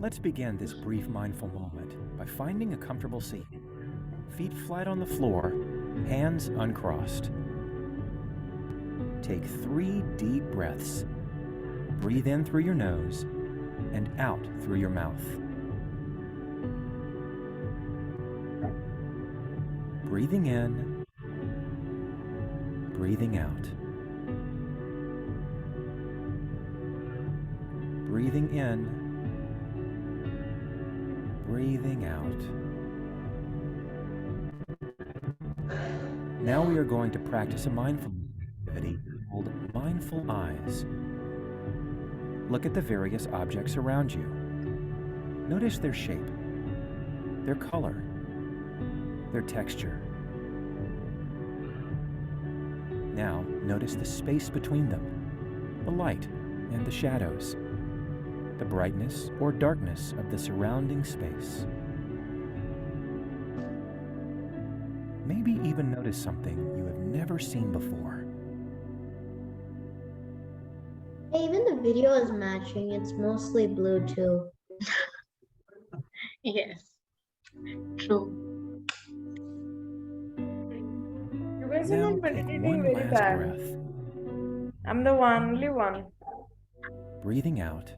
Let's begin this brief mindful moment by finding a comfortable seat. Feet flat on the floor, hands uncrossed. Take 3 deep breaths. Breathe in through your nose and out through your mouth. Breathing in, breathing out. Breathing in, breathing out. Now we are going to practice a mindfulness activity called mindful eyes. Look at the various objects around you. Notice their shape, their color, their texture. Now notice the space between them, the light and the shadows, the brightness or darkness of the surrounding space. Maybe even notice something you have never seen before. Hey, even the video is matching. It's mostly blue too. Yes, true. You guys are Now not take meditating one very last bad. breath, I'm the only one breathing out,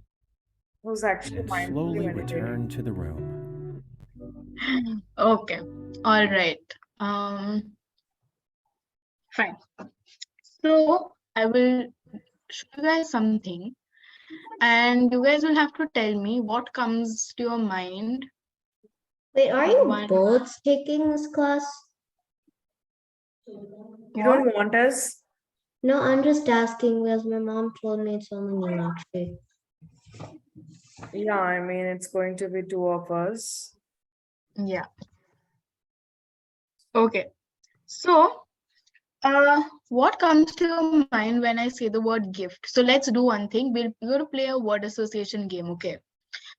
who's actually and mindfully slowly meditating. return to the room. Okay, all right. Fine. So I will show you guys something, and you guys will have to tell me what comes to your mind. Wait, are you One- both taking this class? You don't want us? No, I'm just asking because my mom told me it's only me actually. Yeah, I mean, it's going to be 2 of us. Yeah. Okay. So, what comes to your mind when I say the word gift? So let's do one thing. We're going to play a word association game. Okay.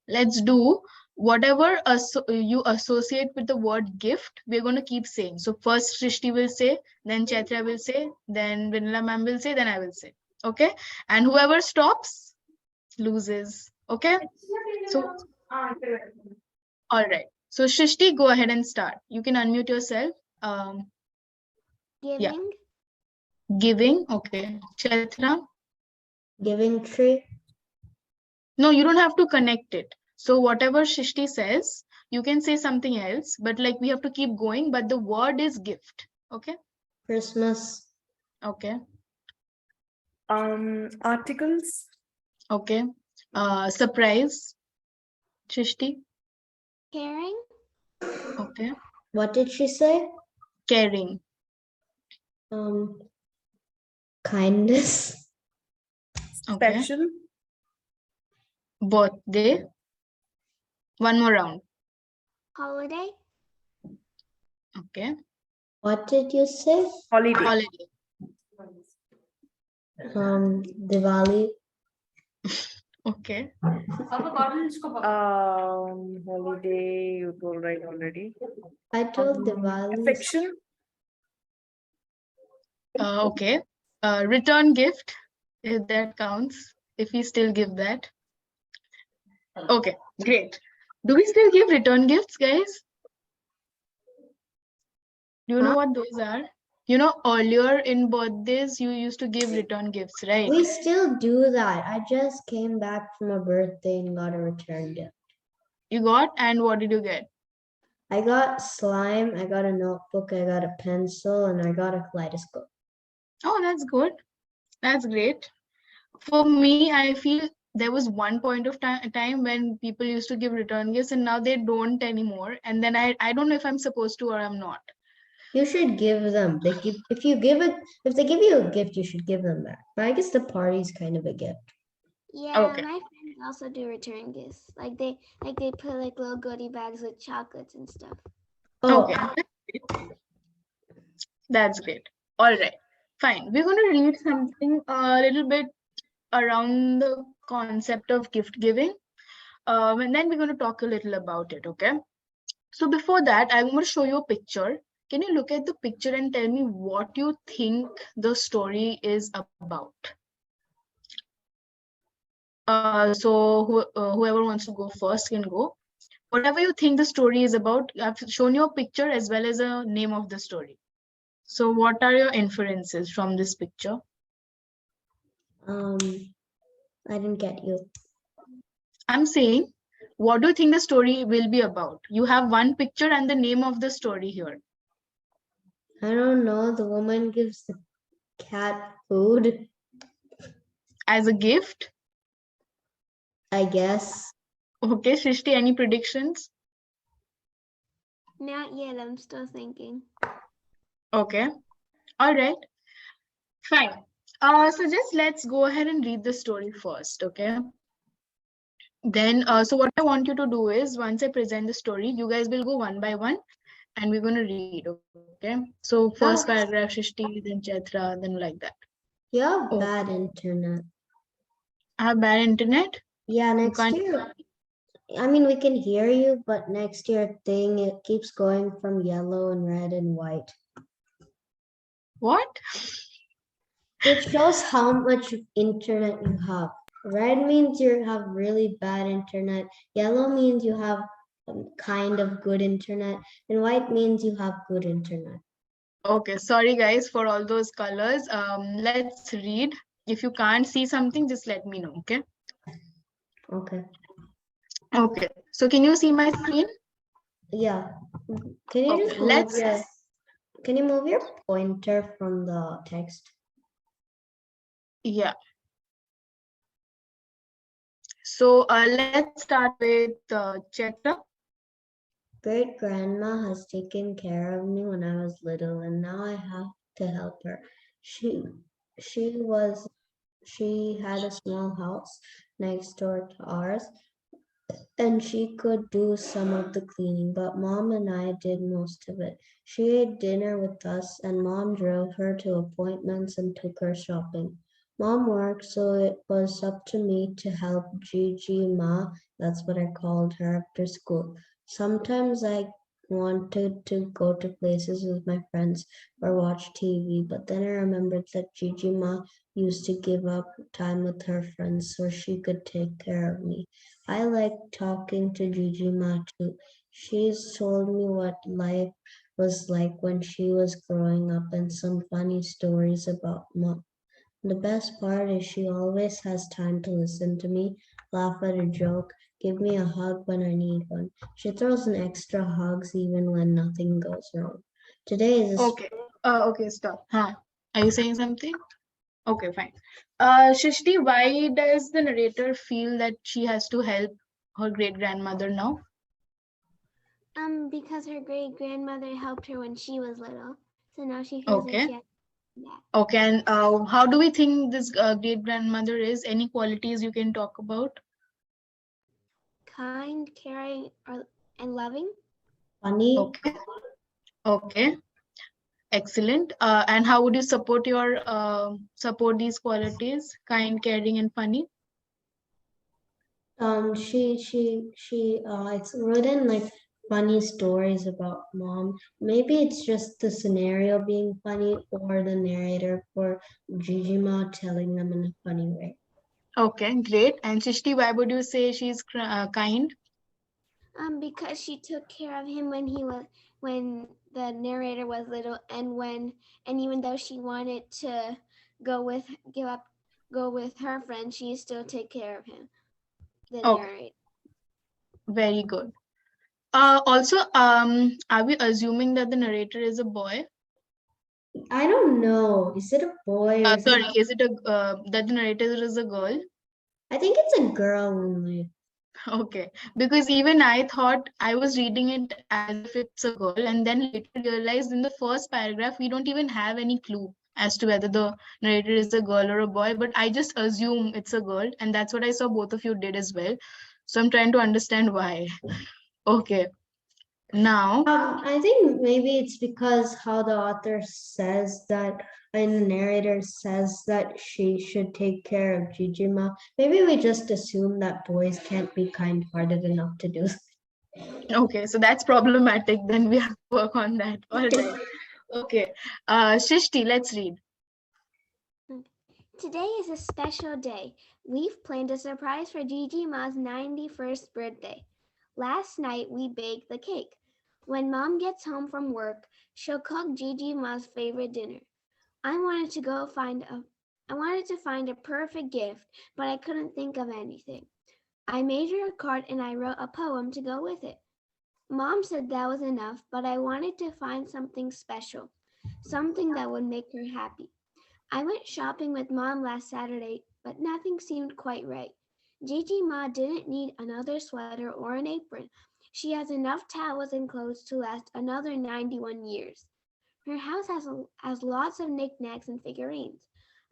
Let's do whatever you associate with the word gift. We're going to keep saying. So first Srishti will say, then Chaitra will say, then Vanilla ma'am will say, then I will say. Okay. And whoever stops loses. Okay. So, all right. So Srishti, go ahead and start. You can unmute yourself. Giving? Yeah. Giving. Okay. Chaitra. Giving tree? No, you don't have to connect it. So whatever Srishti says, you can say something else, but like we have to keep going, but the word is gift. Okay. Christmas? Okay. Articles? Okay. Surprise. Srishti. Caring? Okay. What did she say? Caring. Kindness? Okay. Special? Birthday. One more round. Holiday? Okay. What did you say? Holiday. Holiday. Diwali? Okay. Holiday, you told right already. I told Diwali. Affection? Okay. Return gift, if that counts, if we still give that. Okay, great. Do we still give return gifts, guys? Do you know what those are? You know, earlier in birthdays, you used to give return gifts, right? We still do that. I just came back from a birthday and got a return gift. You got, and what did you get? I got slime, I got a notebook, I got a pencil, and I got a kaleidoscope. Oh, that's good. That's great. For me, I feel there was one point of time when people used to give return gifts, and now they don't anymore. And then I don't know if I'm supposed to or I'm not. You should give them. If they give you a gift, you should give them back. But I guess the party's kind of a gift. Yeah, Okay. my friends also do return gifts. Like they put like little goodie bags with chocolates and stuff. Oh, Okay. That's great. All right. Fine. We're going to read something a little bit around the concept of gift giving. And then we're going to talk a little about it. Okay. So before that, I'm going to show you a picture. Can you look at the picture and tell me what you think the story is about? So whoever wants to go first can go. Whatever you think the story is about, I've shown you a picture as well as a name of the story. So what are your inferences from this picture? I didn't get you. I'm saying, what do you think the story will be about? You have one picture and the name of the story here. I don't know. The woman gives the cat food, As a gift? I guess. Okay, Shrishti, any predictions? Not yet. I'm still thinking. Okay, all right, fine. So just let's go ahead and read the story first, okay? Then, so what I want you to do is, once I present the story, you guys will go one by one and we're going to read, okay? So first Oh. paragraph, Shrishti, then Chaitra, then like that. You have Oh. bad internet. I have bad internet? Yeah, You next can't. year. I mean, we can hear you, but next year thing, it keeps going from yellow and red and white. What? It shows how much internet you have. Red means you have really bad internet. Yellow means you have kind of good internet. And white means you have good internet. Okay, sorry guys for all those colors. Let's read. If you can't see something, just let me know, okay? Okay. Okay, so can you see my screen? Yeah. Can you Okay, just move can you move your pointer from the text? Yeah. So let's start with Chaitra. Great grandma has taken care of me when I was little, and now I have to help her. She had a small house next door to ours, and she could do some of the cleaning, but Mom and I did most of it. She ate dinner with us, and Mom drove her to appointments and took her shopping. Mom worked, so it was up to me to help Gigi Ma, that's what I called her, after school. Sometimes I wanted to go to places with my friends or watch TV, but then I remembered that Gigi Ma used to give up time with her friends so she could take care of me. I like talking to Gigi Ma too. She's told me what life was like when she was growing up and some funny stories about Mom. The best part is she always has time to listen to me, laugh at a joke, give me a hug when I need one. She throws in extra hugs even when nothing goes wrong. Today is a Okay. Okay, stop. Huh? Are you saying something? Okay, fine. Shrishti, why does the narrator feel that she has to help her great grandmother now? Because her great grandmother helped her when she was little, so now she feels like Okay. she has to do that. Okay, and how do we think this great grandmother is? Any qualities you can talk about? Kind, caring, and loving. funny. Okay. Okay. Excellent. And how would you support support these qualities? Kind, caring, and funny. It's written like funny stories about Mom. Maybe it's just the scenario being funny or the narrator for Jijima telling them in a funny way. Okay, great. And Shrishti, why would you say she's kind? Because she took care of him when the narrator was little, and even though she wanted to go with her friend, she still take care of him. The narrator. Very good. Also, are we assuming that the narrator is a boy? I don't know. Is it a boy or Sorry, is it that the narrator is a girl? I think it's a girl only. Okay, because even I thought I was reading it as if it's a girl, and then later realized in the first paragraph we don't even have any clue as to whether the narrator is a girl or a boy, but I just assume it's a girl, and that's what I saw both of you did as well. So I'm trying to understand why. Okay, now. I think maybe it's because how the author says that, and the narrator says that she should take care of Jijima. Maybe we just assume that boys can't be kind-hearted enough to do. Okay, so that's problematic. Then we have to work on that. All right. Okay. Shrishti, let's read. Today is a special day. We've planned a surprise for Gigi Ma's 91st birthday. Last night we baked the cake. When Mom gets home from work, she'll cook Gigi Ma's favorite dinner. I wanted to find a perfect gift, but I couldn't think of anything. I made her a card and I wrote a poem to go with it. Mom said that was enough, but I wanted to find something special, something that would make her happy. I went shopping with Mom last Saturday, but nothing seemed quite right. Gigi Ma didn't need another sweater or an apron. She has enough towels and clothes to last another 91 years. Her house has lots of knickknacks and figurines.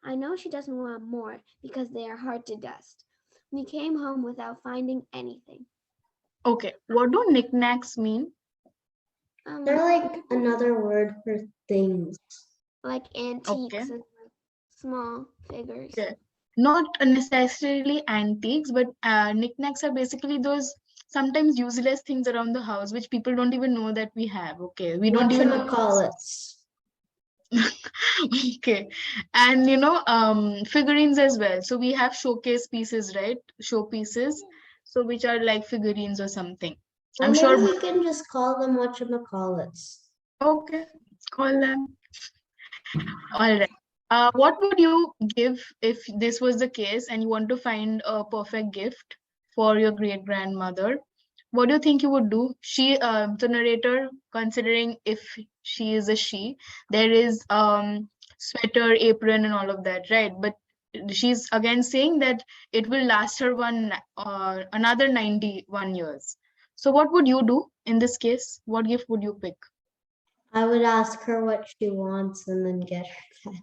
I know she doesn't want more because they are hard to dust. We came home without finding anything. Okay, what do knickknacks mean? They're like another word for things. Like antiques Okay. and like small figures. Okay. Not necessarily antiques, but knickknacks are basically those sometimes useless things around the house which people don't even know that we have. Okay, we don't even know. Whatchamacallits. Okay, and figurines as well. So we have showcase pieces, right? Showpieces, so which are like figurines or something. Well, I'm maybe sure. we can just call them whatchamacallits. Okay, call them. All right. What would you give if this was the case and you want to find a perfect gift for your great grandmother? What do you think you would do? The narrator, considering if she is a she, there is sweater, apron, and all of that, right? But she's again saying that it will last her another 91 years. So what would you do in this case? What gift would you pick? I would ask her what she wants and then get her that.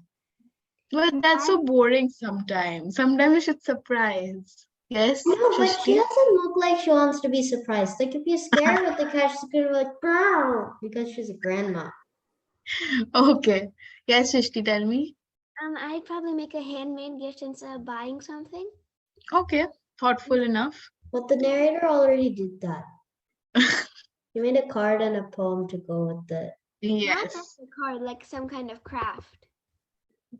But that's so boring sometimes. Sometimes you should surprise. Yes, No, but she Shrishti? doesn't look like she wants to be surprised. Like if you scare her with the cat, she's gonna be like, "Bow," because she's a grandma. Okay. Yes, Shrishti, tell me. I'd probably make a handmade gift instead of buying something. Okay, thoughtful enough. But the narrator already did that. He made a card and a poem to go with it. Not Yes. just a card, like some kind of craft.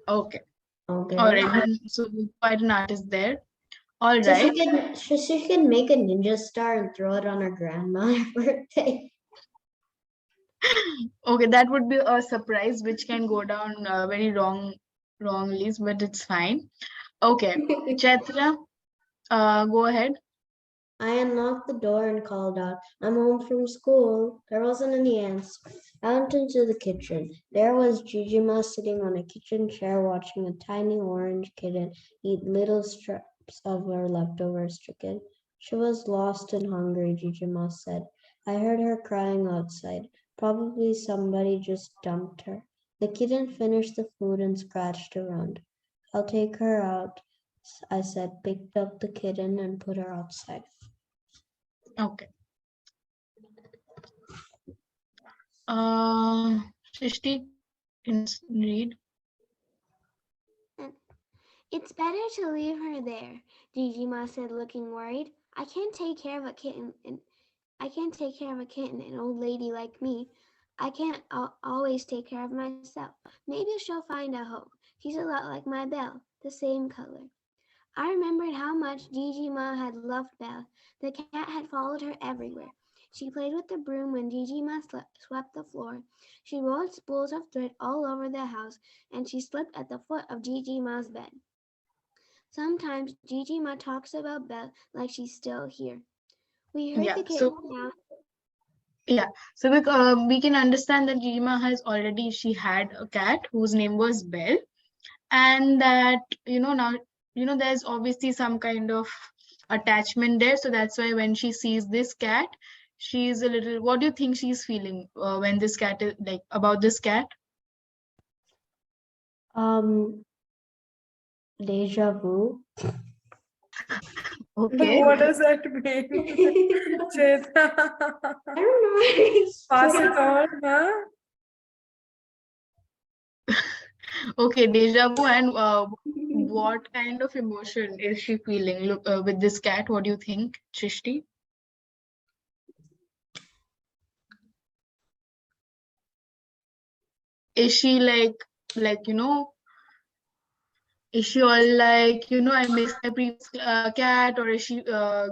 Okay. Okay. All right. So quite an artist there. All So right. she can make a ninja star and throw it on her grandma on her birthday. Okay, that would be a surprise which can go down very wrongly, but it's fine. Okay. Chaitra, go ahead. I unlocked the door and called out, "I'm home from school." There wasn't any answer. I went into the kitchen. There was Jijima sitting on a kitchen chair watching a tiny orange kitten eat little scraps of her leftover chicken. She was lost and hungry, Jijima said. I heard her crying outside. Probably somebody just dumped her. The kitten finished the food and scratched around. I'll take her out, I said, picked up the kitten and put her outside. Okay. Shrishti, can you read? It's better to leave her there, Gigi Ma said, looking worried. I can't take care of a kitten, an old lady like me. I can't always take care of myself. Maybe she'll find a home. She's a lot like my Belle, the same color. I remembered how much Gigi Ma had loved Belle. The cat had followed her everywhere. She played with the broom when Gigi Ma swept the floor. She rolled spools of thread all over the house, and she slept at the foot of Gigi Ma's bed. Sometimes Gigi Ma talks about Belle like she's still here. We heard the kitten meow. Yeah, so we can understand that Jima she had a cat whose name was Belle, and that now there's obviously some kind of attachment there, so that's why when she sees this cat, she's a little. What do you think she's feeling when this cat is like about this cat? Deja vu. Okay. What does that mean? Cheta. I don't know. Pass it on, huh? Okay, deja vu, and what kind of emotion is she feeling with this cat? What do you think, Shrishti? Is she like Is she all like, I miss my previous cat, or is she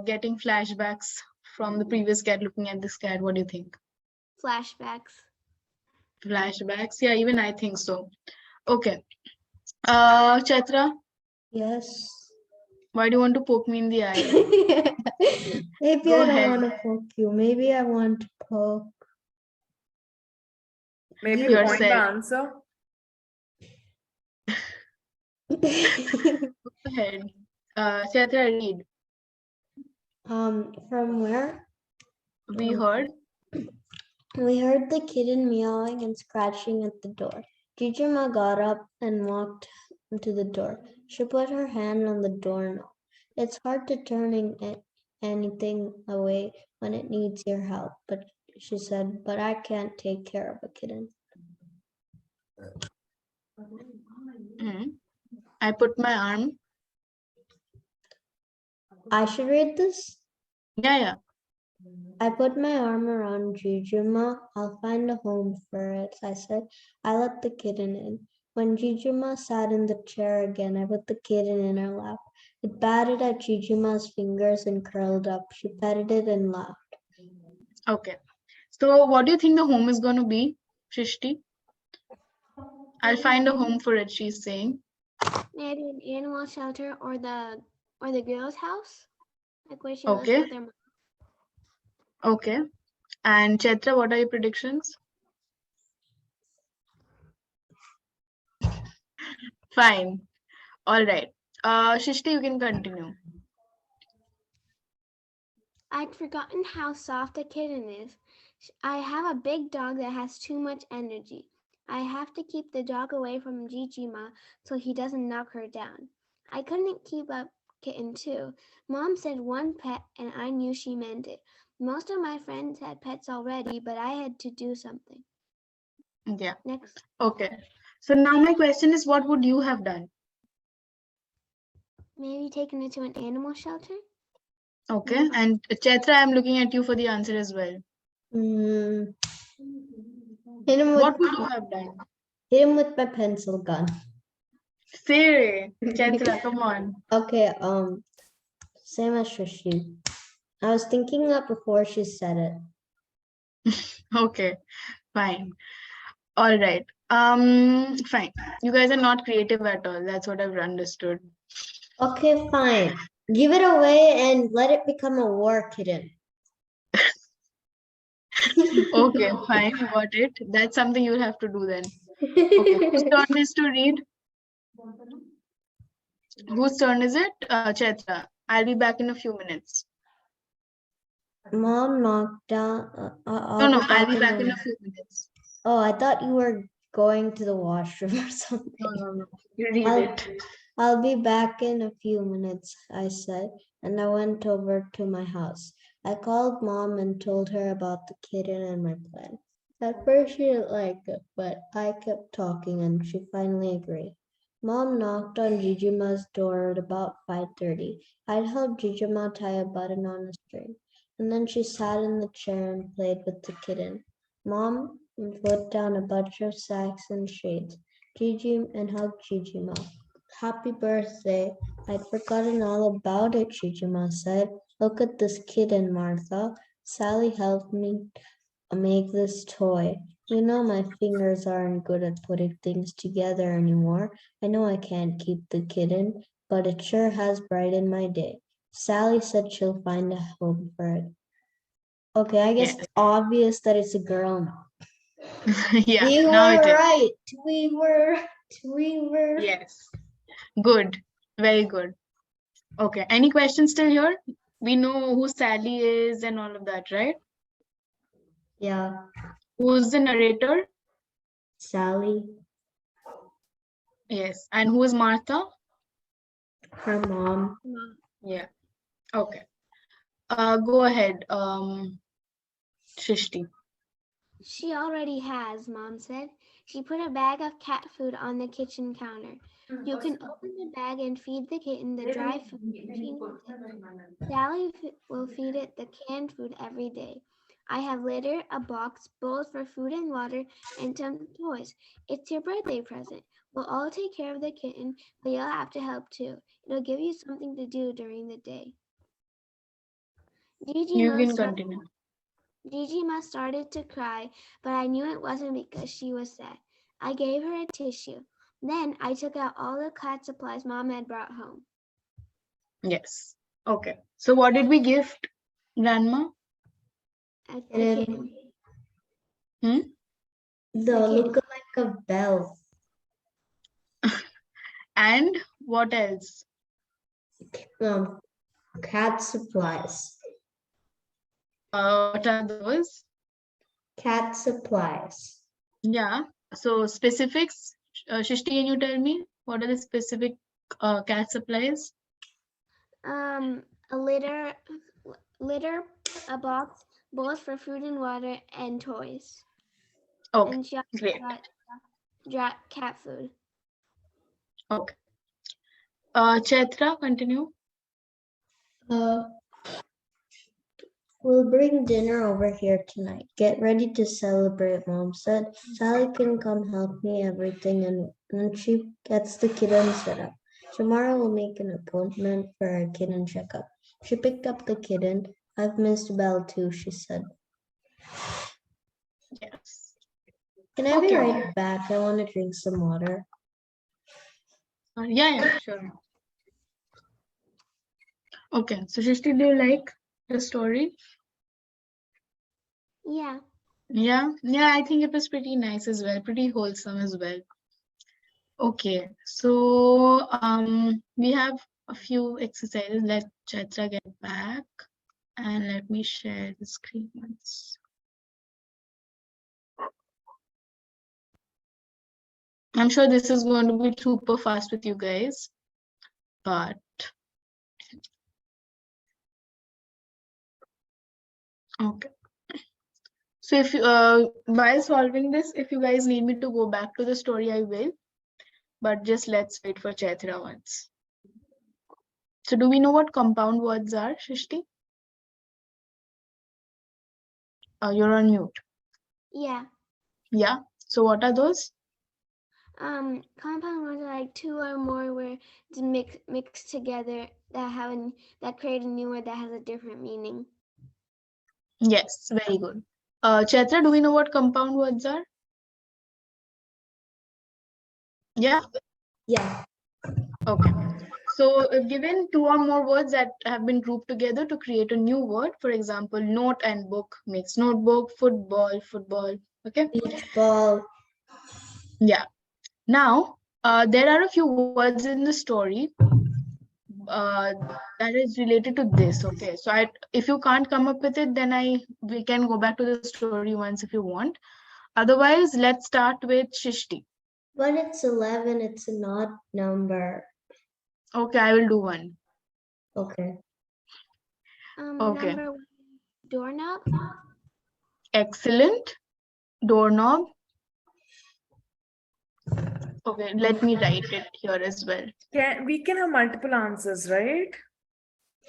getting flashbacks from the previous cat looking at this cat? What do you think? Flashbacks. Flashbacks? Yeah, even I think so. Okay. Chaitra, Yes. why do you want to poke me in the eye? Maybe Go I don't ahead. want to poke you. Maybe I want to poke Maybe you. point the Yourself. answer. Go ahead. Chaitra, read. From where? We heard. We heard the kitten meowing and scratching at the door. Jijima got up and walked to the door. She put her hand on the doorknob. It's hard to anything away when it needs your help, but she said, but I can't take care of a kitten. I put my arm. I should read this? Yeah. I put my arm around Jijima. I'll find a home for it, I said. I let the kitten in. When Jijima sat in the chair again, I put the kitten in her lap. It batted at Jijima's fingers and curled up. She petted it and laughed. Okay. So what do you think the home is going to be, Shrishti? I'll find a home for it, she's saying. Maybe an animal shelter or the girl's house. Like where she Okay. lives with her mom. Okay. And Chaitra, what are your predictions? Fine. All right. Shrishti, you can continue. I'd forgotten how soft a kitten is. I have a big dog that has too much energy. I have to keep the dog away from Jijima so he doesn't knock her down. I couldn't keep up kitten too. Mom said one pet and I knew she meant it. Most of my friends had pets already, but I had to do something. Yeah. Next. Okay. So now my question is, what would you have done? Maybe taken it to an animal shelter? Okay. And Chaitra, I'm looking at you for the answer as well. Hit him What would you have done? with my pencil gun. Say, Chaitra, come on. Okay, same as Shashi. I was thinking that before she said it. Okay, fine. All right. Fine. You guys are not creative at all. That's what I've understood. Okay, fine. Give it away and let it become a war kitten. Okay, fine. Got it. That's something you'll have to do then. Okay, whose turn is to read? Whose turn is it? Chaitra. I'll be back in a few minutes. Mom knocked down. No, I'll be back in a few minutes. Oh, I thought you were going to the washroom or something. No. You read it. I'll be back in a few minutes, I said, and I went over to my house. I called Mom and told her about the kitten and my plan. At first she didn't like it, but I kept talking and she finally agreed. Mom knocked on Jijima's door at about 5:30. I'd helped Jijima tie a button on a string, and then she sat in the chair and played with the kitten. Mom put down a bunch of sacks and shades. Gigi and hugged Jijima. Happy birthday. I'd forgotten all about it, Jijima said. Look at this kitten, Martha. Sally helped me make this toy. You know my fingers aren't good at putting things together anymore. I know I can't keep the kitten, but it sure has brightened my day. Sally said she'll find a home for it. Okay, I guess it's obvious that it's a girl now. Yeah, You now were it is. right. We were. Yes. Good. Very good. Okay. Any questions still here? We know who Sally is and all of that, right? Yeah, Who's the narrator? Sally, Yes. And who is Martha? her mom. Yeah. Okay. Go ahead, Shrishti. She already has, Mom said. She put a bag of cat food on the kitchen counter. You can open the bag and feed the kitten the dry food if she needs it. Sally will feed it the canned food every day. I have litter, a box, bowls for food and water, and some toys. It's your birthday present. We'll all take care of the kitten, but you'll have to help too. It'll give you something to do during the day. Gigi You can must start- continue. Gigi must started to cry, but I knew it wasn't because she was sad. I gave her a tissue. Then I took out all the cat supplies Mom had brought home. Yes. Okay. So what did we gift, Grandma? The And kitten. Hmm? the kitten. lookalike of Belle. And what else? Cat supplies. What are those? Cat supplies. Yeah. So specifics. Shishti, can you tell me what are the specific cat supplies? A litter, a box, bowls for food and water, and toys. Okay. And she also Great. got cat food. Okay. Chaitra, continue. We'll bring dinner over here tonight. Get ready to celebrate, Mom said. Sally can come help me everything and when she gets the kitten set up. Tomorrow we'll make an appointment for a kitten checkup. She picked up the kitten. I've missed Belle too, she said. Yes. Can I be Okay. right back? I want to drink some water. Yeah, sure. Okay. So Shishti, do you like the story? Yeah. Yeah, I think it was pretty nice as well, pretty wholesome as well. Okay, so we have a few exercises. Let Chaitra get back and let me share the screen once. I'm sure this is going to be super fast with you guys, but okay. So if you, while solving this, if you guys need me to go back to the story, I will. But just let's wait for Chaitra once. So do we know what compound words are, Shishti? You're on mute. Yeah. Yeah. So what are those? Compound words are like two or more words mixed together that create a new word that has a different meaning. Yes, very good. Chaitra, do we know what compound words are? Yeah. Yeah. Okay. So given two or more words that have been grouped together to create a new word, for example, note and book makes notebook, football, football. Okay. Beach ball. Yeah. Now, there are a few words in the story that is related to this. Okay. So if you can't come up with it, then we can go back to the story once if you want. Otherwise, let's start with Shishti. But it's 11. It's an odd number. Okay, I will do one. Okay. Okay. Number 1, doorknob. Excellent. Doorknob. Okay, let me write it here as well. We can have multiple answers, right?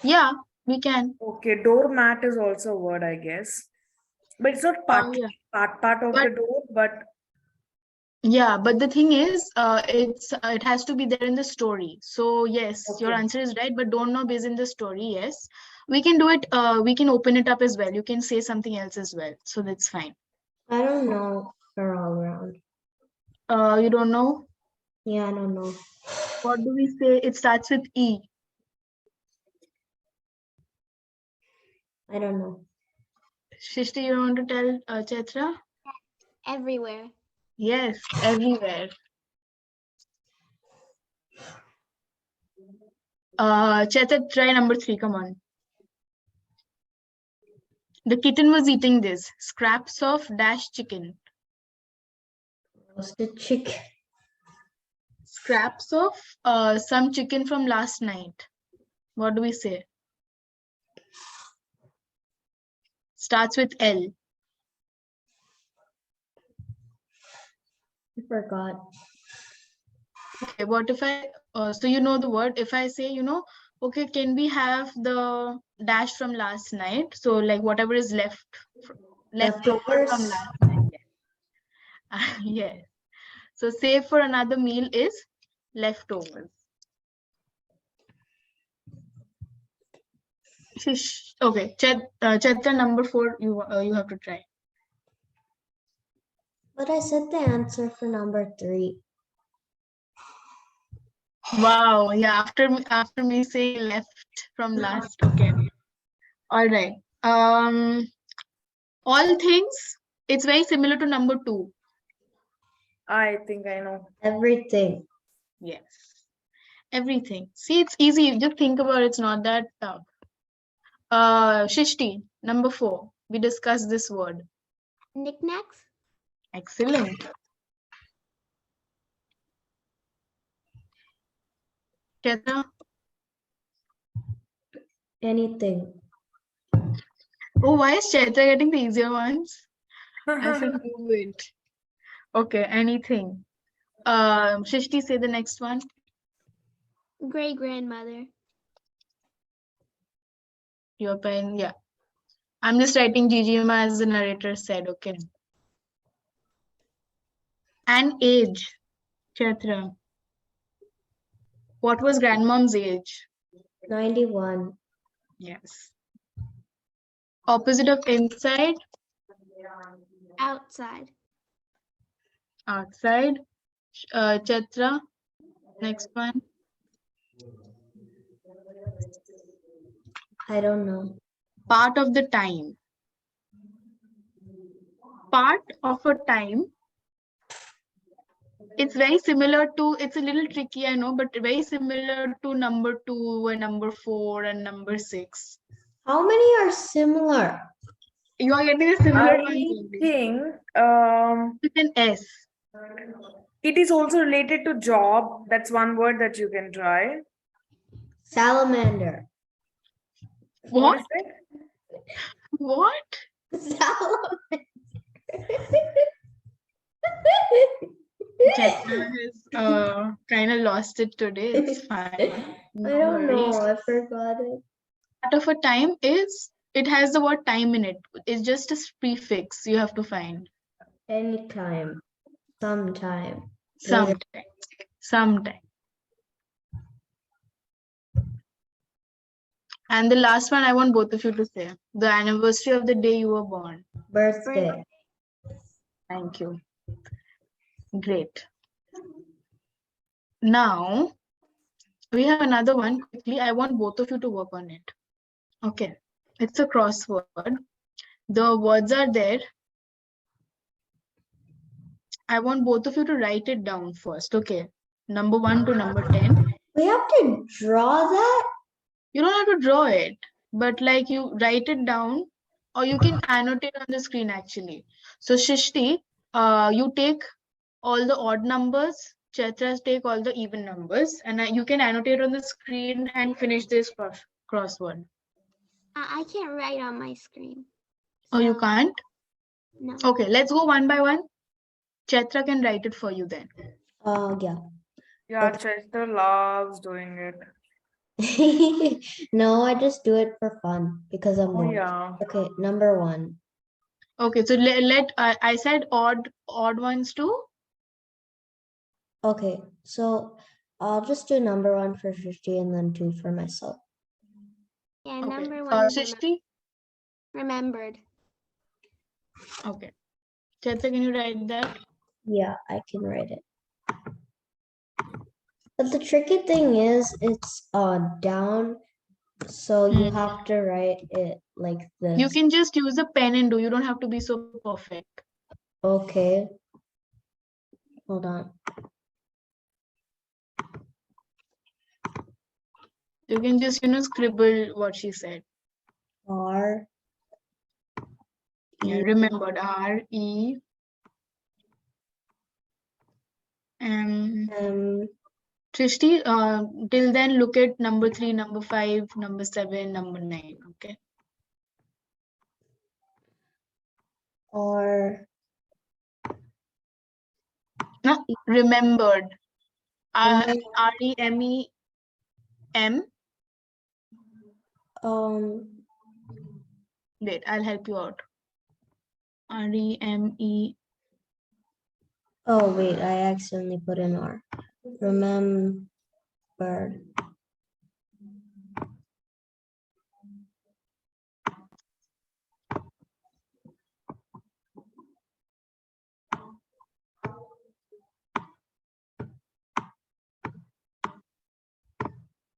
Yeah, we can. Okay, doormat is also a word, I guess. But it's not part Yeah. part of the door, but Yeah, but the thing is, it has to be there in the story. So yes, your Okay. answer is right, but doorknob is in the story. Yes, we can do it. We can open it up as well. You can say something else as well. So that's fine. I don't know her all around. You don't know? Yeah, I don't know. What do we say? It starts with E. I don't know. Shishti, you want to tell Chaitra? Everywhere. Yes, everywhere. Chaitra, try number 3. Come on. The kitten was eating this scraps of dash chicken. Roasted chicken. Scraps of some chicken from last night. What do we say? Starts with L. I forgot. Okay, what if I, so you know the word, if I say, okay, can we have the dash from last night? So like whatever is left Leftover from Leftovers. last night. Yes. So save for another meal is leftovers. Okay, Chaitra, number 4, you have to try. But I said the answer for number 3. Wow, yeah, after me saying left from last. Okay. All right. All things, it's very similar to number 2. I think I know. Everything. Yes. Everything. See, it's easy. You just think about it, it's not that tough. Shishti, number 4. We discussed this word. Knickknacks? Excellent. Chaitra? Anything. Oh, why is Chaitra getting the easier ones? I should do it. Okay, anything. Shishti, say the next one. Great grandmother. Your pen, yeah. I'm just writing Jijima as the narrator said, okay. An age, Chaitra. What was grandmom's age? 91. Yes. Opposite of inside, Outside. outside. Chaitra, next one. I don't know. Part of the time. Part of a time. It's very similar to, it's a little tricky, I know, but very similar to number 2 and number 4 and number 6. How many are similar? You are getting a similar I one only. think With an S. it is also related to job. That's one word that you can try. Salamander. What is What? it? What? Salamander. Chaitra has kind of lost it today. It's fine. I No don't know. worries. I forgot it. Part of a time is, it has the word time in it. It's just a prefix you have to find. Anytime. Sometime. Sometime. Sometime. And the last one I want both of you to say. The anniversary of the day you were born. Birthday. Thank you. Great. Now, we have another one. Quickly, I want both of you to work on it. Okay. It's a crossword. The words are there. I want both of you to write it down first. Okay. Number 1 to number 10. We have to draw that? You don't have to draw it, but like you write it down, or you can annotate on the screen actually. So Shishti, you take all the odd numbers, Chaitras take all the even numbers, and you can annotate on the screen and finish this crossword. I can't write on my screen. Oh, you So, can't? No. Okay, let's go one by one. Chaitra can write it for you then. Yeah. Yeah, Chester loves doing it. No, I just do it for fun because I'm Oh bored. yeah. Okay, number 1. Okay, so I said odd ones too. Okay, so I'll just do number 1 for 50 and then 2 for myself. Yeah, Okay. number 1 is Shishti. remembered. Okay. Chaitra, can you write that? Yeah, I can write it. But the tricky thing is it's down, so you have to write it like this. You can just use a pen and do. You don't have to be so perfect. Okay. Hold on. You can just, scribble what she said. R. Yeah, E. remembered. R-E. Trishti, till then, look at number 3, number 5, number 7, number 9. Okay. R. Remembered. R-E-M-E-M. Wait, I'll help you out. R-E-M-E. Oh, wait, I accidentally put an R. Remember.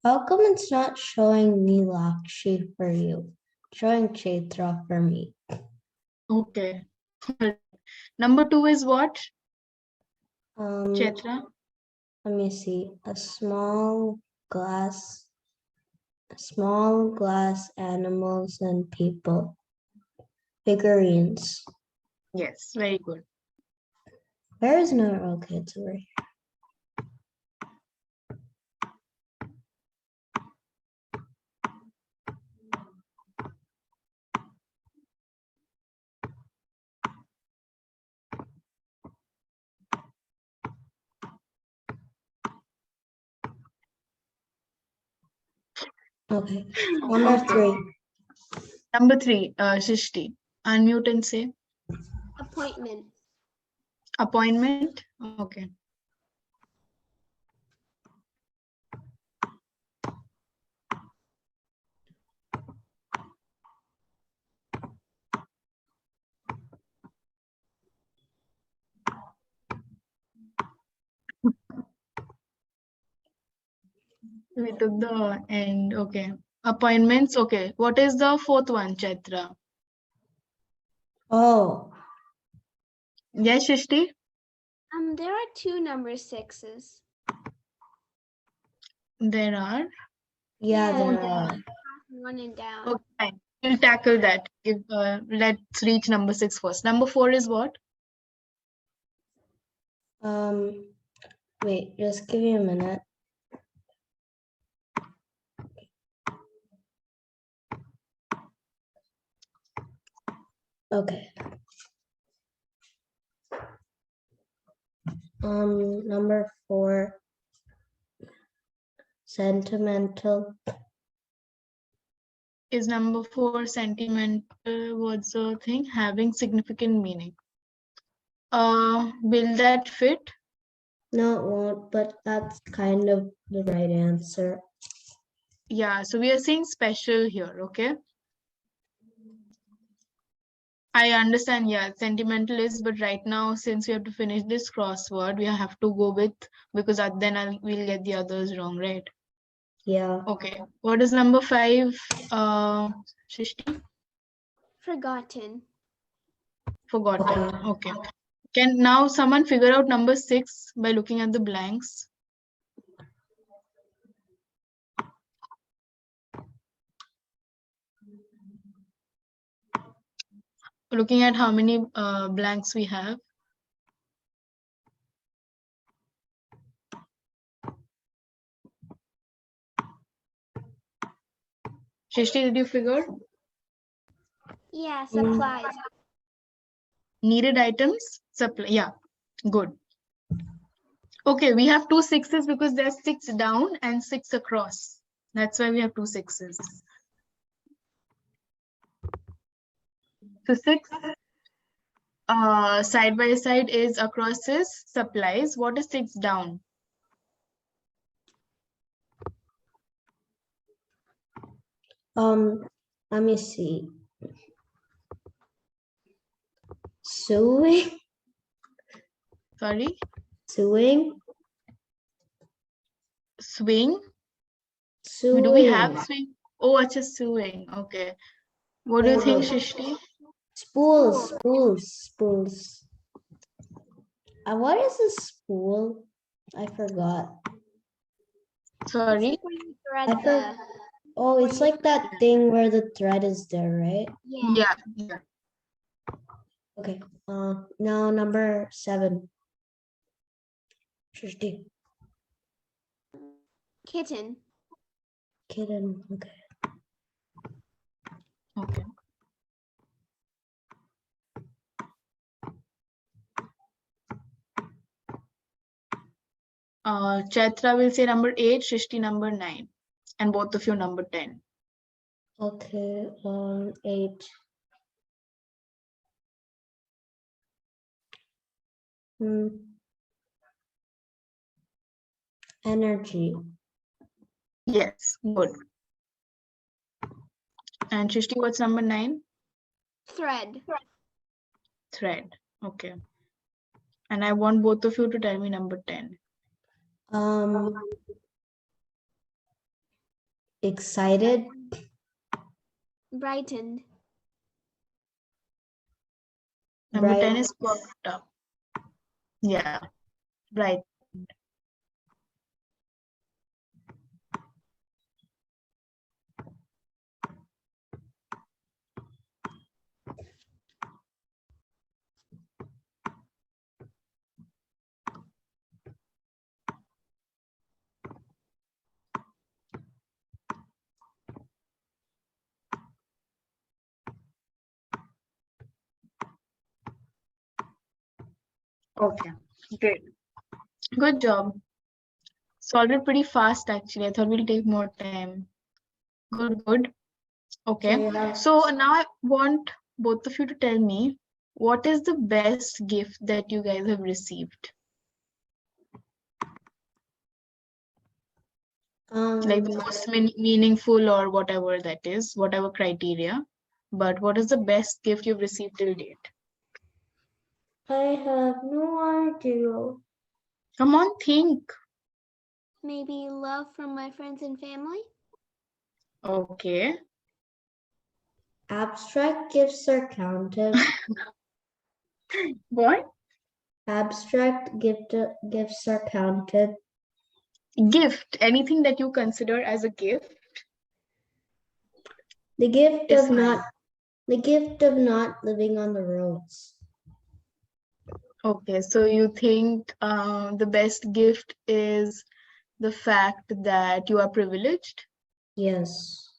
How come it's not showing Nilakshi for you? Showing Chaitra for me. Okay. Number 2 is what, Um, Chaitra? let me see. Small glass animals and people. Figurines. Yes, very good. Where is no? Okay, it's over here. Okay. Number Okay. 3. Number 3, Shishti. Unmute and say Appointment. appointment. Okay. We took the end. Okay. Appointments. Okay. What is the 4th one, Chaitra? Oh, Yes, Shishti? There are 2 number 6s. There are. yeah, there yeah. are. 1 and down. Okay, fine. We'll tackle that. Let's reach number 6 first. Number 4 is what? Wait, just give me a minute. Okay. Number 4, sentimental. Is number 4 sentimental? What's the thing? Having significant meaning. Will that fit? No, it won't, but that's kind of the right answer. Yeah, so we are saying special here, okay? I understand, yeah, sentimental is, but right now, since we have to finish this crossword, we have to go with, because then we'll get the others wrong, right? Yeah. Okay, what is number 5, Shishti? Forgotten. Forgotten, okay. Can now someone figure out number 6 by looking at the blanks? Looking at how many blanks we have. Shishti, did you figure? Yeah, supplies. Needed items, supply, yeah, good. Okay, we have 2 6s because there's 6 down and 6 across. That's why we have 2 6s. So 6 side by side is across is supplies. What is 6 down? Let me see. Sewing? Sorry, Sewing? swing. Sewing. Do we have swing? Oh, it's a sewing. Okay. What do you think, Shishti? Spools. What is a spool? I forgot. Sorry. Where you thread I the. Oh, it's like that thing where the thread is there, right? Yeah. Yeah. Okay. Now number 7. Shrishti. Kitten. Kitten. Okay. Okay. Chaitra will say number 8, Shishti number 9, and both of you number 10. Okay. 8. Hmm. Energy. Yes, good. And Shrishti, what's number 9? Thread. Thread. Okay. And I want both of you to tell me number 10. Excited. Brightened. Number 10 Bright. is perked up. Yeah, right. Okay, great. Good job. Solved it pretty fast, actually. I thought we'll take more time. Good, good. Okay. Yeah. So now I want both of you to tell me what is the best gift that you guys have received? Like the most meaningful or whatever that is, whatever criteria. But what is the best gift you've received till date? I have no idea. Come on, think. Maybe love from my friends and family. Okay. Abstract gifts are counted. What? Abstract gifts are counted. Gift. Anything that you consider as a gift The gift is of not living on the roads. okay. So you think the best gift is the fact that you are privileged? Yes.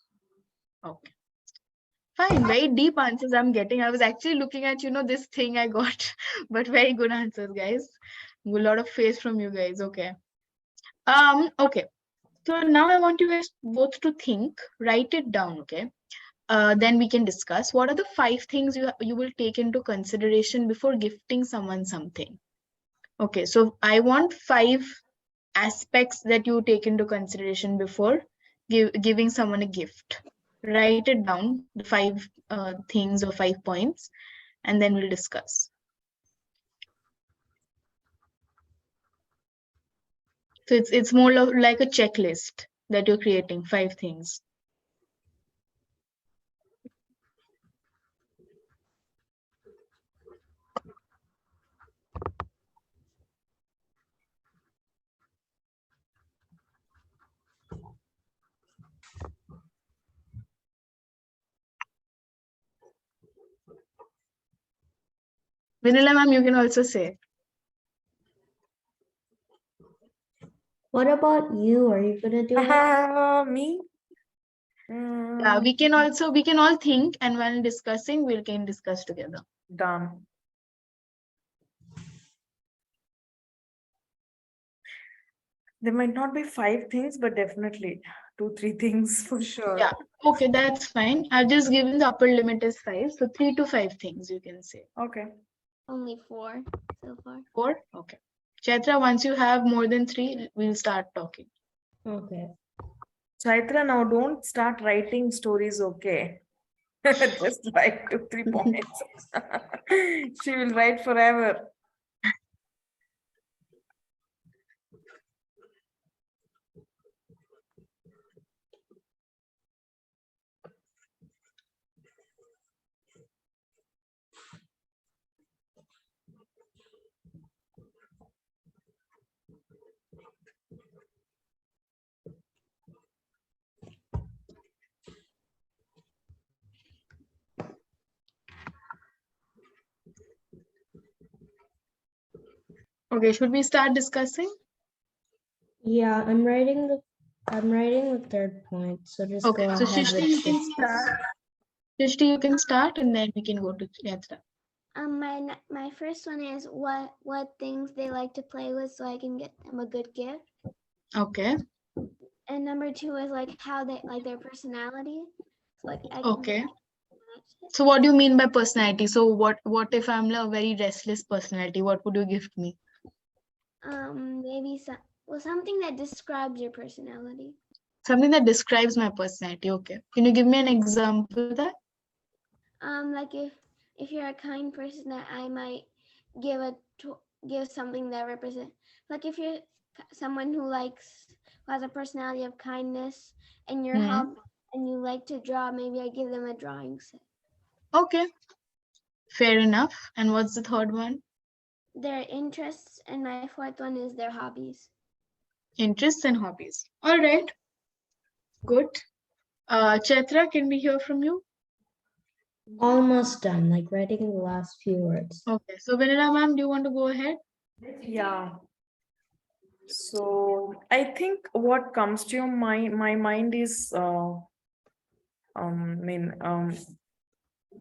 Okay. Fine. Very deep answers I'm getting. I was actually looking at, this thing I got, but very good answers, guys. A lot of faith from you guys. Okay. Okay. So now I want you guys both to think, write it down, okay? Then we can discuss what are the 5 things you will take into consideration before gifting someone something. Okay, so I want 5 aspects that you take into consideration before giving someone a gift. Write it down, the 5 things or 5 points, and then we'll discuss. So it's more like a checklist that you're creating, 5 things. Vanilla ma'am, you can also say. What about you? Are you gonna do it? Me? Yeah, we can all think, and while discussing, we can discuss together. Done. There might not be 5 things, but definitely 2, 3 things for sure. Yeah, okay, that's fine. I've just given the upper limit as 5, so 3 to 5 things you can say. Okay. Only 4 so far. 4? Okay. Chaitra, once you have more than 3, we'll start talking. Okay. Chaitra, now don't start writing stories, okay? Just write 2, 3 points. She will write forever. Okay, should we start discussing? Yeah, I'm writing the 3rd point. So just Okay, go so ahead Shrishti, with you can start. Shrishti, you can start, and then we can go to Chaitra. My first one is what things they like to play with, so I can get them a good gift. Okay. And number 2 is like how they like their personality. So like I can Okay. That's it. So what do you mean by personality? So what if I'm a very restless personality? What would you gift me? Maybe something that describes your personality. Something that describes my personality. Okay. Can you give me an example of that? Like if you're a kind person, that I might give something that represent. Like if you're someone who has a personality of kindness, and you're Hmm. and you like to draw, maybe I give them a drawing set. Okay. Fair enough. And what's the third one? Their interests, and my fourth one is their hobbies. Interests and hobbies. All right. Good. Chaitra, can we hear from you? Almost done, like writing the last few words. Okay. So Vanilla ma'am, do you want to go ahead? Yeah. So I think what comes to my mind is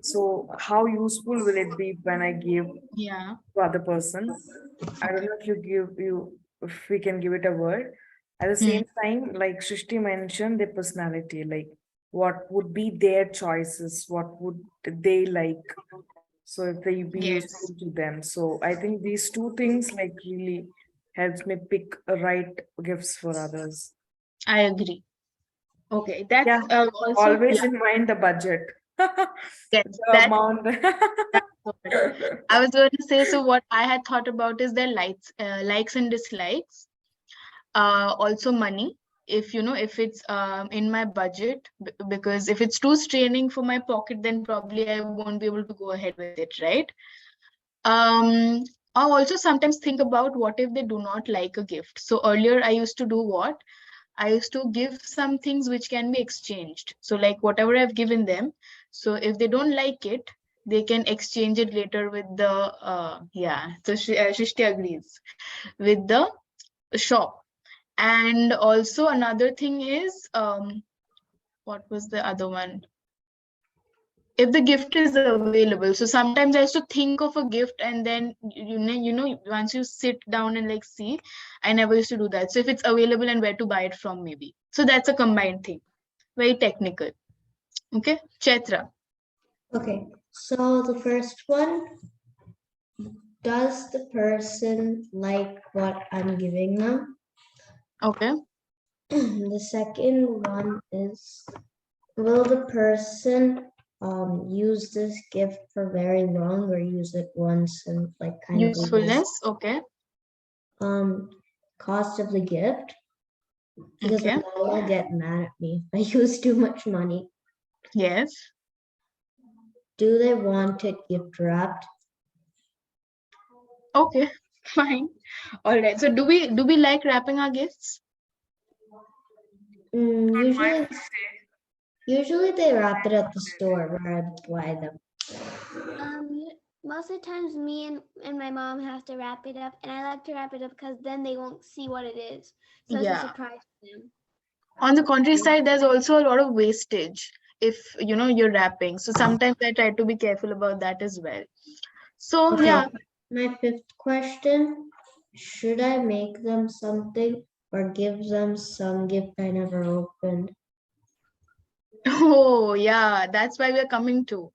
so how useful will it be when I give Yeah. to other person? I don't know if we can give it a word. At the Hmm. same time, like Shrishti mentioned, their personality, like what would be their choices, what would they like? So if they be Yes. useful to them. So I think these two things like really helps me pick right gifts for others. I agree. Okay. That's Yeah, also, always yeah. in mind the budget, Yes. the amount. That's good. I was going to say, so what I had thought about is their likes and dislikes. Also money. If if it's in my budget, because if it's too straining for my pocket, then probably I won't be able to go ahead with it, right? Um, I also sometimes think about what if they do not like a gift. So earlier I used to do what? I used to give some things which can be exchanged. So like whatever I've given them, so if they don't like it, they can exchange it later with the yeah. So Shishti agrees with the shop. And also another thing is what was the other one? If the gift is available. So sometimes I used to think of a gift, and then once you sit down and like see, I never used to do that. So if it's available and where to buy it from, maybe. So that's a combined thing. Very technical. Okay, Chaitra. Okay, so the first one, does the person like what I'm giving them? Okay. The second one is, will the person use this gift for very long or use it once and like kind of leave it? Usefulness. Okay. Cost of the gift, because Okay. my mom will get mad at me if I use too much money. Yes. Do they want it gift wrapped? Okay. Fine. All right. So do we like wrapping our gifts? Usually they wrap it at the store where I buy them. Most of the times me and my mom have to wrap it up, and I like to wrap it up because then they won't see what it is. So it's a Yeah. surprise for them. On the contrary side, there's also a lot of wastage if you're wrapping. So sometimes I try to be careful about that as well. So Okay. yeah. My fifth question, should I make them something or give them some gift I never opened? Oh yeah, that's why we're coming to.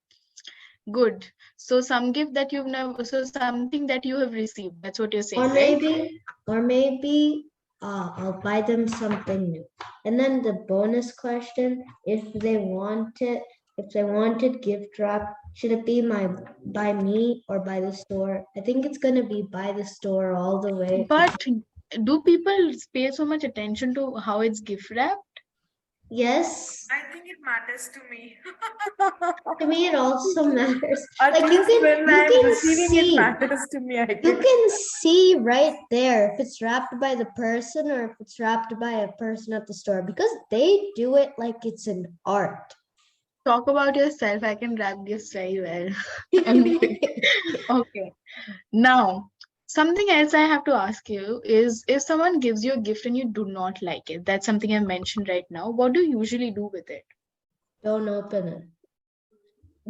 Good. So some gift that you've never, so something that you have received. That's what you're saying, Or right? maybe I'll buy them something new. And then the bonus question, if they wanted gift wrap, should it be by me or by the store? I think it's gonna be by the store all the way. But do people pay so much attention to how it's gift wrapped? Yes, I think it matters to me. to me it also matters. At Like least when you I'm can receiving it see. matters to me, I You guess. can see right there if it's wrapped by the person or if it's wrapped by a person at the store, because they do it like it's an art. Talk about yourself. I can wrap gifts very well. Anyway, okay. Now, something else I have to ask you is, if someone gives you a gift and you do not like it, that's something I mentioned right now. What do you usually do with it? Don't open it.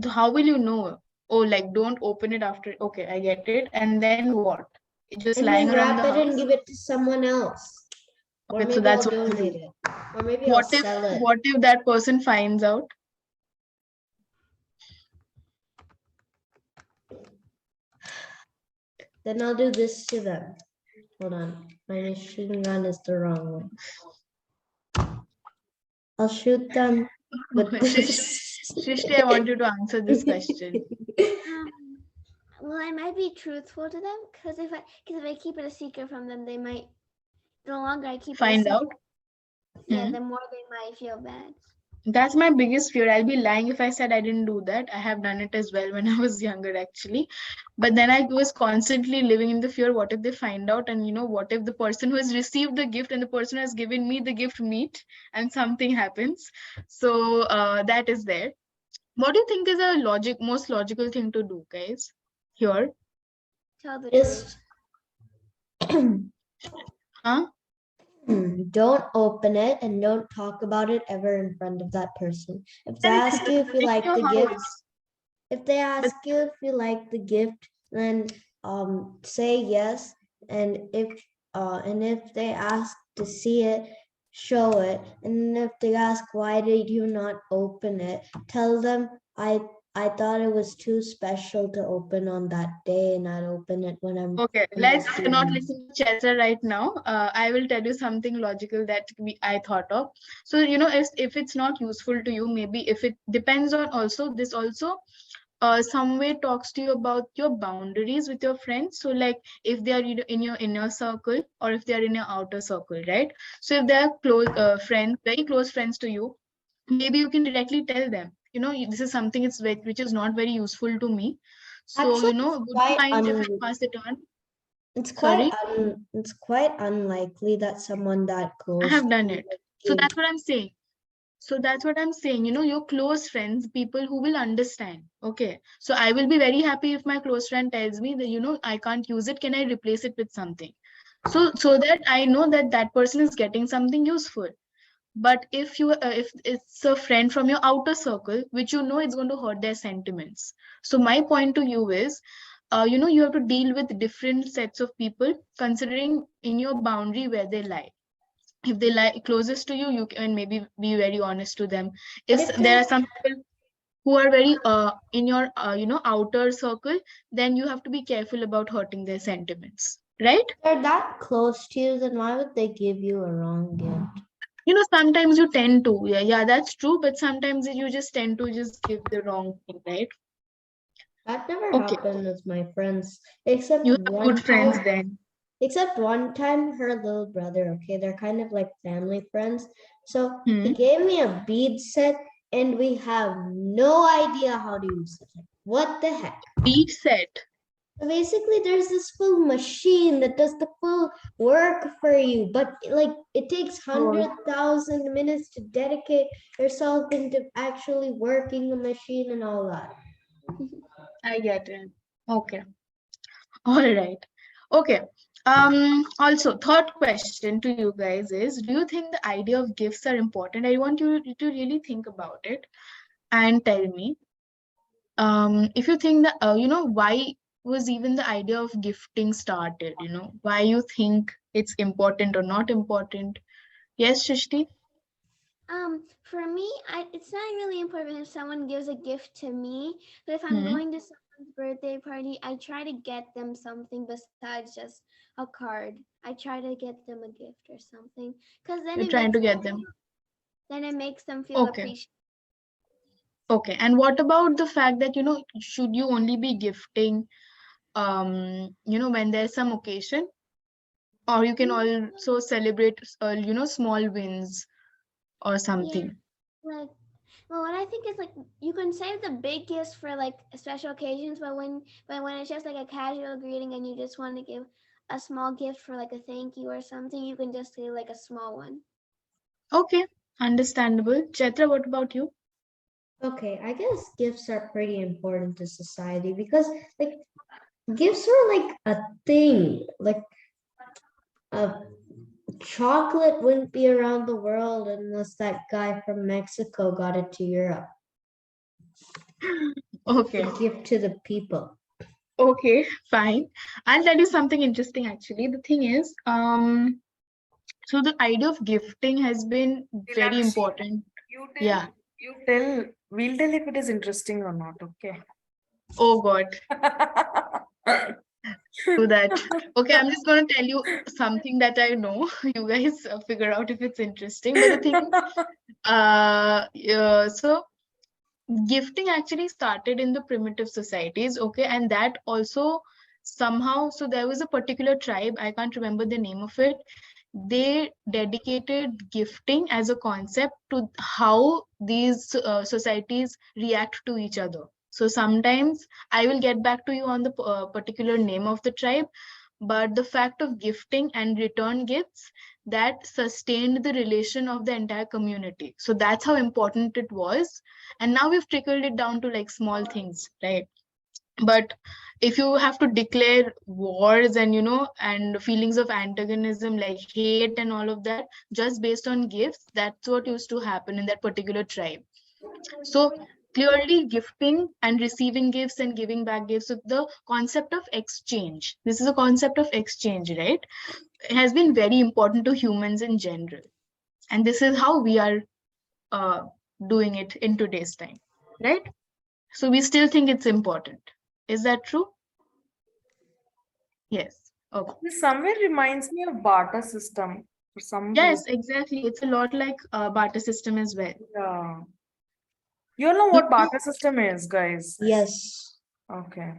How will you know? Oh, like don't open it after. Okay, I get it. And then what? It's just And lying then around wrap the it and house. give it to someone else. Or Okay, so maybe I'll that's what you donate do. it. Or maybe I'll sell it. What if that person finds out? Then I'll do this to them. Hold on. My machine gun is the wrong one. I'll shoot them with this. Shrishti, I want you to answer this question. Well, I might be truthful to them because if I keep it a secret from them, they might. The longer I keep it a Find secret, out. yeah, Hmm. the more they might feel bad. That's my biggest fear. I'll be lying if I said I didn't do that. I have done it as well when I was younger, actually. But then I was constantly living in the fear, what if they find out? And what if the person who has received the gift and the person who has given me the gift meet and something happens? So that is there. What do you think is a most logical thing to do, guys? Here? Tell the truth. Just Huh? don't open it and don't talk about it ever in front of that person. If they Then it's ask you if you in like your the house. gifts, if they But ask you if you like the gift, then say yes. And if they ask to see it, show it. And if they ask why did you not open it, tell them I thought it was too special to open on that day, and I'd open it when I'm. okay, when I let's see not you. listen to Chaitra right now. I will tell you something logical that I thought of. So, if it's not useful to you, maybe if it depends on also, this also some way talks to you about your boundaries with your friends. So like if they are in your inner circle or if they are in your outer circle, right? So if they are close friends, very close friends to you, maybe you can directly tell them, this is something which is not very useful to me. So, Actually, would you mind if I pass it on? Sorry, it's quite unlikely that someone that I close have to done you it. would So give. that's what I'm saying. So that's what I'm saying, your close friends, people who will understand. Okay. So I will be very happy if my close friend tells me that, I can't use it. Can I replace it with something? So that I know that that person is getting something useful. But if it's a friend from your outer circle, which it's going to hurt their sentiments. So my point to you is, you have to deal with different sets of people, considering in your boundary where they lie. If they lie closest to you, you can maybe be very honest to them. But If if there they're are some people who are very in your outer circle, then you have to be careful about hurting their sentiments, right? they're that close to you, then why would they give you a wrong gift? Sometimes you tend to, yeah, that's true, but sometimes you just tend to just give the wrong thing, right? That never Okay, happened with my friends, except you have good one friends time. then. Except one time, her little brother. Okay, they're kind of like family friends. So he Hmm. gave me a bead set, and we have no idea how to use it. Like, what the heck? Beat set. So basically, there's this full machine that does the full work for you, but like it takes Oh, 100,000 minutes to dedicate yourself into actually working the machine and all that. I get it. Okay. All right. Okay. Also, third question to you guys is, do you think the idea of gifts are important? I want you to really think about it and tell me. If you think that, why was even the idea of gifting started? Why you think it's important or not important? Yes, Shrishti? For me, it's not really important if someone gives a gift to me, but if I'm Hmm. going to someone's birthday party, I try to get them something besides just a card. I try to get them a gift or something, because then You're it trying makes to get them. feel Okay. appreciated. Okay. And what about the fact that, should you only be gifting, when there's some occasion, or you can also celebrate, small wins or Yeah, something? like, well, what I think is like you can save the big gifts for like special occasions, but when it's just like a casual greeting and you just want to give a small gift for like a thank you or something, you can just do like a small one. Okay. Understandable. Chaitra, what about you? Okay, I guess gifts are pretty important to society because like gifts are like a thing. Like a chocolate wouldn't be around the world unless that guy from Mexico got it to Europe. Okay. A gift to the people. Okay, fine. I'll tell you something interesting actually. The thing is, so the idea of gifting has been very Dilakshi, important. you Yeah. tell, we'll tell if it is interesting or not, okay? Oh God. do that. Okay, I'm just going to tell you something that I know. You guys figure out if it's interesting. But the thing is, so gifting actually started in the primitive societies, okay, and that also somehow, so there was a particular tribe, I can't remember the name of it, they dedicated gifting as a concept to how these societies react to each other. So sometimes I will get back to you on the particular name of the tribe, but the fact of gifting and return gifts, that sustained the relation of the entire community. So that's how important it was. And now we've trickled it down to like small things, right? But if you have to declare wars and and feelings of antagonism like hate and all of that just based on gifts, that's what used to happen in that particular tribe. So clearly gifting and receiving gifts and giving back gifts, so the concept of exchange, this is a concept of exchange, right? It has been very important to humans in general, and this is how we are uh, doing it in today's time, right? So we still think it's important. Is that true? Yes. Okay. This somewhere reminds me of barter system for some Yes, reason. exactly. It's a lot like barter system as well. Yeah. You know You what barter system is, guys? Yes. Okay.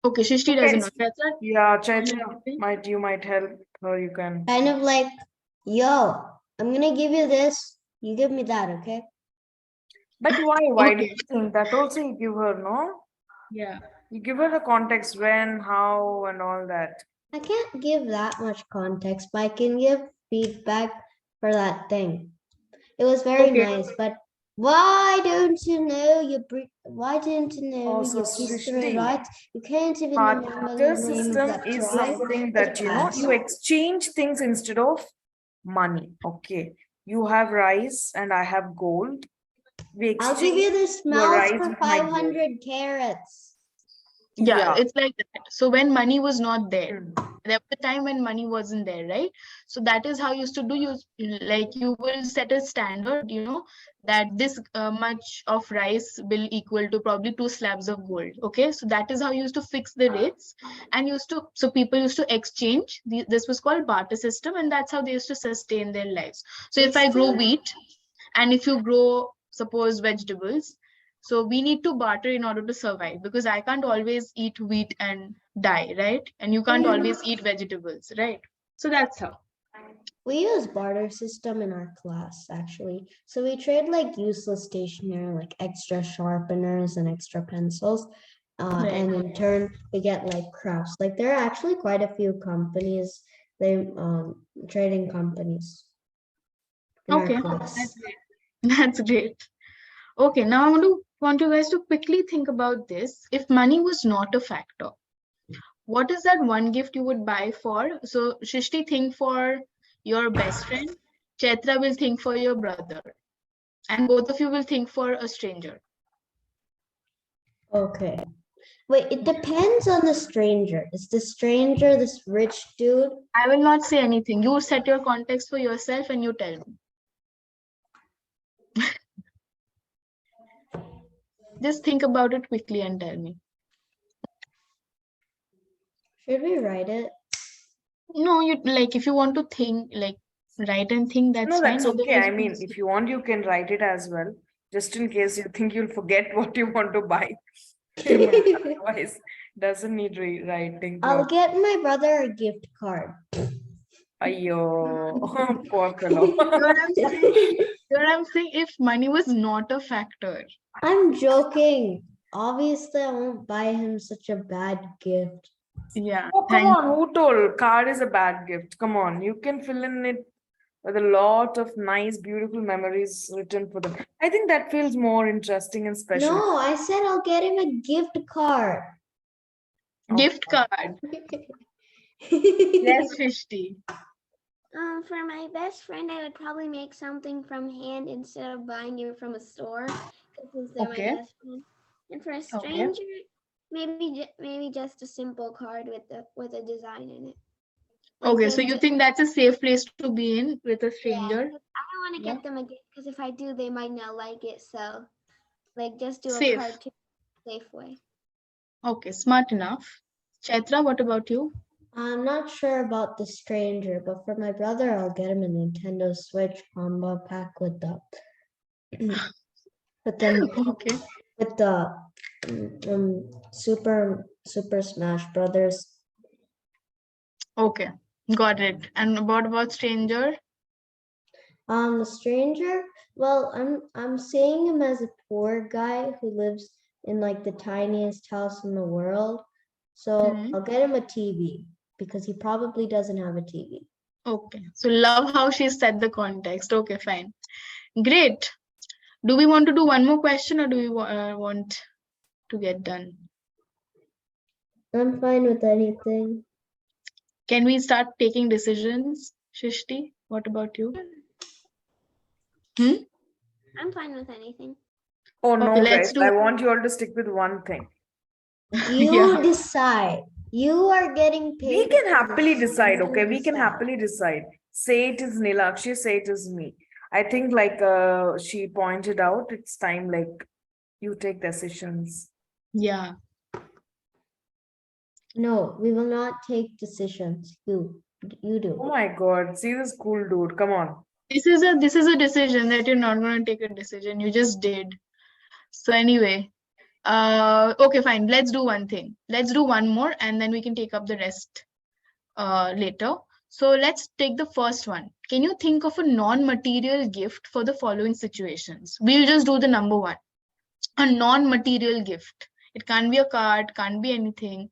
okay, Shishti Okay. doesn't know. That's not. Yeah, Chaitra, you might help her. You can. Kind of like, yo, I'm gonna give you this. You give me that, okay? But why? Why do Okay. you think that also you give her, no? Yeah. You give her the context when, how, and all that. I can't give that much context, but I can give feedback for that thing. It was very Okay. nice, but why don't you know why didn't you know Also, your history, Srishti, right? You can't even remember barter the name of system that is tribe. something It's that, bad. you exchange things instead of money. Okay. You have rice and I have gold. We I'll give you exchange this your mouse rice for with my gold. 500 carrots. Yeah, Yeah. it's like that. So when money was not there, Hmm. there was a time when money wasn't there, right? So that is how you used to do. You will set a standard, that this much of rice will equal to probably 2 slabs of gold. Okay, so that is how you used to fix the rates, and so people used to exchange. This was called barter system, and that's how they used to sustain their lives. So if I grow wheat, and if you grow, suppose, vegetables, so we need to barter in order to survive, because I can't always eat wheat and die, right? And you can't always eat vegetables, right? So that's how. We use barter system in our class actually. So we trade like useless stationery, like extra sharpeners and extra pencils. Right. And in turn we get like crafts. Like there are actually quite a few companies, they trading companies in our Okay, class. that's great. That's great. Okay, now I want you guys to quickly think about this. If money was not a factor, what is that one gift you would buy for? So Shishti, think for your best friend. Chaitra will think for your brother. And both of you will think for a stranger. Okay. Wait, it depends on the stranger. Is the stranger this rich dude? I will not say anything. You set your context for yourself and you tell me. Just think about it quickly and tell me. Should we write it? No, if you want to think, write and think, that's No, fine. that's okay. Otherwise, I mean, if you want, you can write it as well, just in case you think you'll forget what you want to buy. Otherwise, doesn't need writing. I'll get my brother a gift card. Ayo, poor fellow. I'm saying if money was not a factor. I'm joking. Obviously, I won't buy him such a bad gift. Yeah, Oh, come thank on. Who told? Card is a bad gift. Come on. You can fill in it with a lot of nice, beautiful memories written for them. I think that feels more interesting and special. No, I said I'll get him a gift card. Gift card. Yes, Fishty. For my best friend, I would probably make something from hand instead of buying it from a store, because they're Okay. my best friend. And for a stranger, maybe just a simple card with a design in it. Like Okay, so you think that's a safe place to be in with a Yeah, stranger? 'cause I don't want to Yeah. get them a gift, because if I do, they might not like it. So, like, just do a Safe. card to safe way. Okay, smart enough. Chaitra, what about you? I'm not sure about the stranger, but for my brother, I'll get him a Nintendo Switch combo pack with the with the Okay. with the Super Smash Brothers. Okay. Got it. And what about stranger? The stranger. Well, I'm seeing him as a poor guy who lives in like the tiniest house in the world. So Mhm. I'll get him a TV because he probably doesn't have a TV. Okay. So love how she set the context. Okay, fine. Great. Do we want to do one more question or do we want to get done? I'm fine with anything. Can we start taking decisions? Shishti, what about you? I'm fine with anything. Oh Okay, no, let's guys. do. I want you all to stick with one thing. You Yeah. decide. You are getting paid. We can for happily this. decide, You okay? We can happily decide. Say it is Nilakshi, say it is me. I think like she pointed out, it's time like you take decisions. Yeah. No, we will not take decisions. You Oh do. my god, see this cool dude. Come on. This is a decision that you're not going to take a decision. You just did. So anyway, okay, fine. Let's do one thing. Let's do one more and then we can take up the rest later. So let's take the first one. Can you think of a non-material gift for the following situations? We'll just do the number one. A non-material gift. It can't be a card, can't be anything.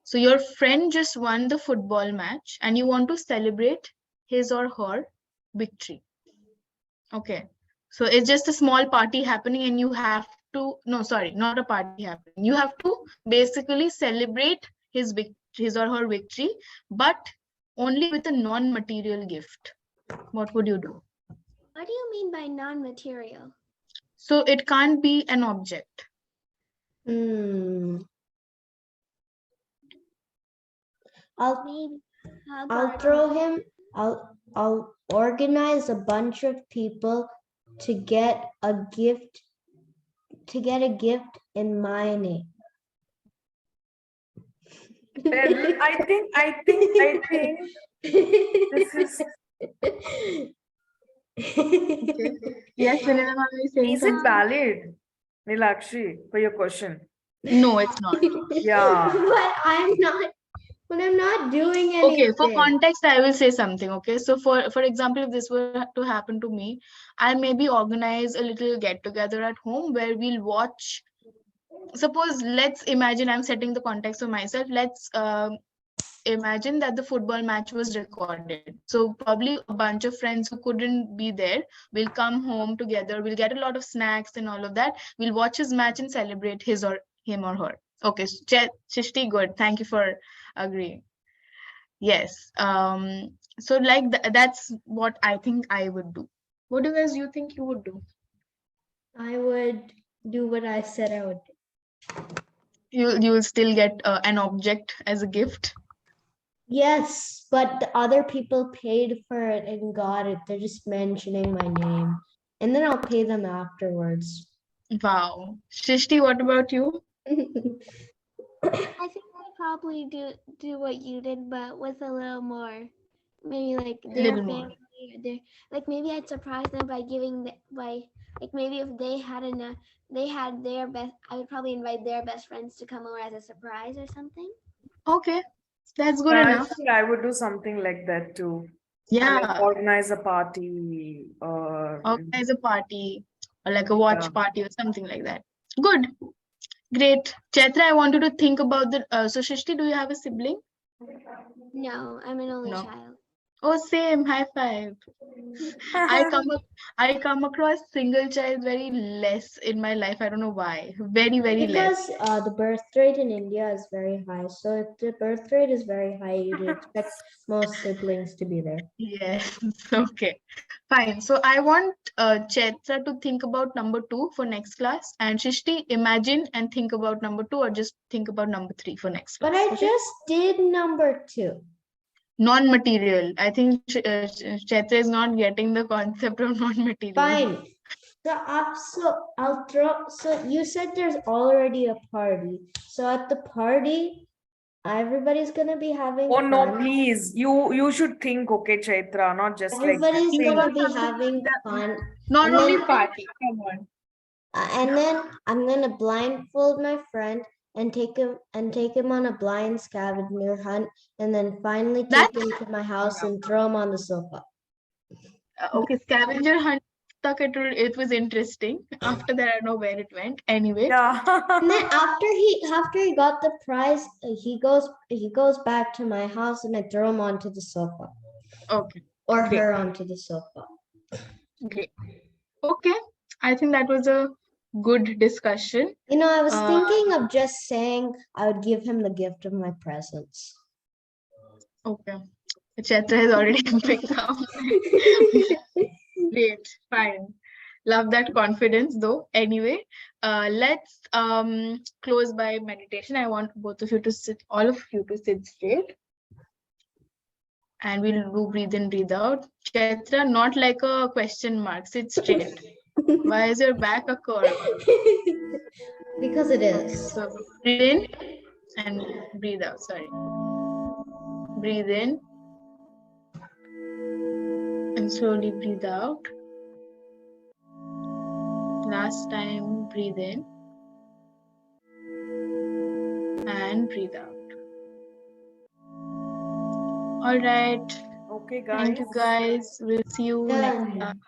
So your friend just won the football match and you want to celebrate his or her victory. Okay. So it's just a small party happening and you have to, no, sorry, not a party happening. You have to basically celebrate his or her victory, but only with a non-material gift. What would you do? What do you mean by non-material? So it can't be an object. I'll Maybe. How I'll about throw him. I'll organize a bunch of people to get a gift in my name. Then I think this is Okay. Yes, Vinay, are you saying is it something? valid, Nilakshi, for your question? No, it's not. Yeah. But I'm not doing anything. Okay, for context, I will say something. Okay, so for example, if this were to happen to me, I'll maybe organize a little get together at home where we'll watch. Suppose let's imagine I'm setting the context for myself. Let's imagine that the football match was recorded. So probably a bunch of friends who couldn't be there will come home together. We'll get a lot of snacks and all of that. We'll watch his match and celebrate him or her. Okay, Shishti, good. Thank you for agreeing. Yes. So like that's what I think I would do. What do you think you would do? I would do what I said I would do. You'll still get an object as a gift. Yes, but the other people paid for it and got it. They're just mentioning my name. And then I'll pay them afterwards. Wow. Shishti, what about you? I think I'd probably do what you did, but with a little more. Maybe like their Little more. family, or like maybe I'd surprise them by like maybe if they had their best, I would probably invite their best friends to come over as a surprise or something. Okay, that's good Yeah, I enough. think I would do something like that too. Or Yeah, like organize a party or organize a party or like a watch yeah. party or something like that. Good, great. Chaitra, I want you to think about the. So Shishti, do you have a sibling? No, I'm an only No. child. Oh, same. High five. I come across single child very less in my life. I don't know why. Very, very less. Because the birth rate in India is very high. So if the birth rate is very high, you'd expect most siblings to be there. Yes. Okay. Fine. So I want Chaitra to think about number 2 for next class, and Shishti imagine and think about number 2, or just think about number 3 for next class. But I Okay? just did number 2. Non-material. I think Chaitra is not getting the concept of non-material. Fine. So I'll throw. So you said there's already a party. So at the party, Everybody's gonna be having Oh no, fun. please. You should think, okay, Chaitra, not just like that. Everybody's Think. gonna be having fun. Not And only then, party. Come on. and then I'm gonna blindfold my friend and take him on a blind scavenger hunt, and then finally take That's him to my house and throw him on the sofa. okay. Scavenger hunt. It was interesting. After that, I don't know where it went. Anyway, And Yeah. then after he got the prize, he goes back to my house, and I throw him onto the sofa, okay, or Great. her onto the sofa. great. Okay, I think that was a good discussion. You know, I was Uh, thinking of just saying I would give him the gift of my presence. Okay, Chaitra has already picked up. Great, fine. Love that confidence though. Anyway, let's close by meditation. I want both of you to sit, all of you to sit straight. And we'll do breathe in, breathe out. Chaitra, not like a question mark, sit straight. Why is your back a curve? Because it is. So breathe in and breathe out, sorry. Breathe in and slowly breathe out. Last time, breathe in and breathe out. All right. Okay, Thank you guys. guys. We'll see you next Done. time.